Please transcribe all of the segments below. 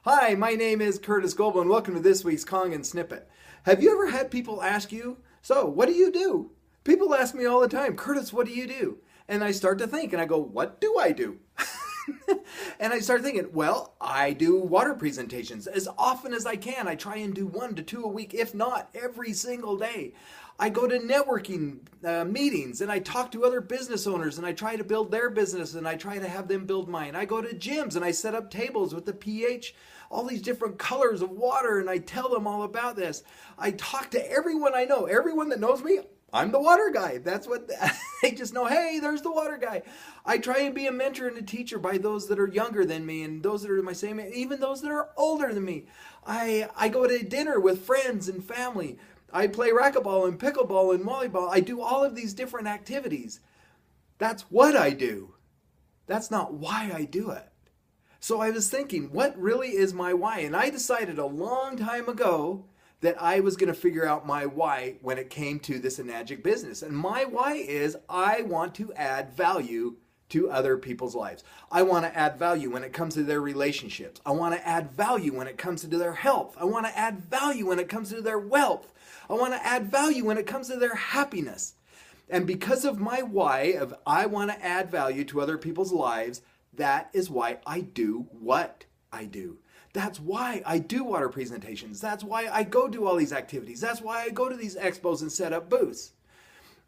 Hi, my name is Curtis Goble, and welcome to this week's Kangen Snippet. Have you ever had people ask you, so what do you do? People ask me all the time, Curtis, what do you do? And I start to think, and I go, what do I do? And I start thinking, well, I do water presentations as often as I can. I try and do 1 to 2 a week, if not every single day. I go to networking meetings and I talk to other business owners and I try to build their business and I try to have them build mine. I go to gyms and I set up tables with the pH, all these different colors of water, and I tell them all about this. I talk to everyone I know, everyone that knows me. I'm the water guy. That's what they just know. Hey, there's the water guy. I try and be a mentor and a teacher by those that are younger than me and those that are my same age, even those that are older than me. I go to dinner with friends and family. I play racquetball and pickleball and volleyball. I do all of these different activities. That's what I do. That's not why I do it. So I was thinking, what really is my why? And I decided a long time ago that I was going to figure out my why when it came to this Enagic business. And my why is I want to add value to other people's lives. I want to add value when it comes to their relationships. I want to add value when it comes to their health. I want to add value when it comes to their wealth. I want to add value when it comes to their happiness. And because of my why of I want to add value to other people's lives, that is why I do what I do. That's why I do water presentations. That's why I go do all these activities. That's why I go to these expos and set up booths.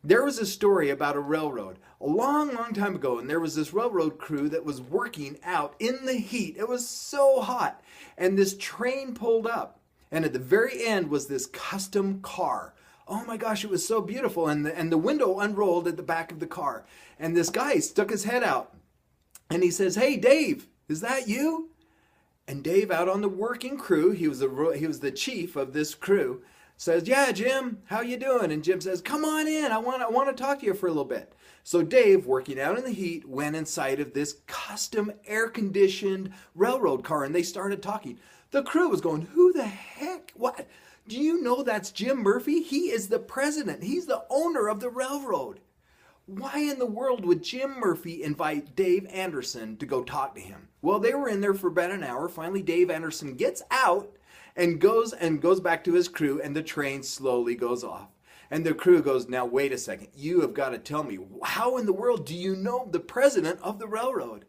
There was a story about a railroad a long, long time ago, and there was this railroad crew that was working out in the heat. It was so hot, and this train pulled up, and at the very end was this custom car. Oh my gosh, it was so beautiful, and the window unrolled at the back of the car, and this guy stuck his head out, and he says, "Hey, Dave, is that you?" And Dave, out on the working crew, he was the chief of this crew, says, "Yeah, Jim, how you doing?" And Jim says, "Come on in. I want to talk to you for a little bit." So Dave, working out in the heat, went inside of this custom air-conditioned railroad car, and they started talking. The crew was going, "Who the heck? What? Do you know that's Jim Murphy? He is the president. He's the owner of the railroad. Why in the world would Jim Murphy invite Dave Anderson to go talk to him?" Well, they were in there for about an hour. Finally, Dave Anderson gets out and goes back to his crew, and the train slowly goes off. And the crew goes, "Now, wait a second. You have got to tell me, how in the world do you know the president of the railroad?"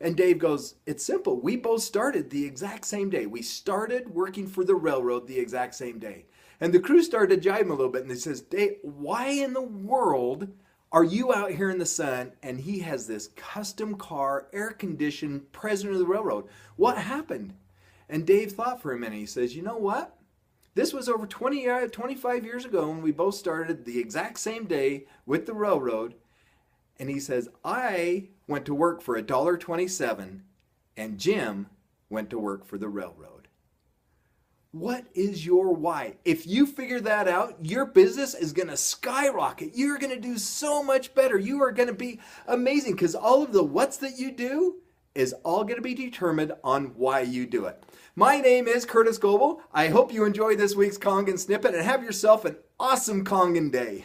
And Dave goes, "It's simple. We both started the exact same day. We started working for the railroad the exact same day." And the crew started to jive him a little bit, and they says, "Dave, why in the world are you out here in the sun and he has this custom car, air-conditioned president of the railroad? What happened?" And Dave thought for a minute. He says, "You know what? This was over 25 years ago when we both started the exact same day with the railroad." And he says, "I went to work for $1.27 and Jim went to work for the railroad." What is your why? If you figure that out, your business is going to skyrocket. You're going to do so much better. You are going to be amazing because all of the what's that you do is all going to be determined on why you do it. My name is Curtis Goble. I hope you enjoyed this week's Kangen Snippet and have yourself an awesome Kangen day.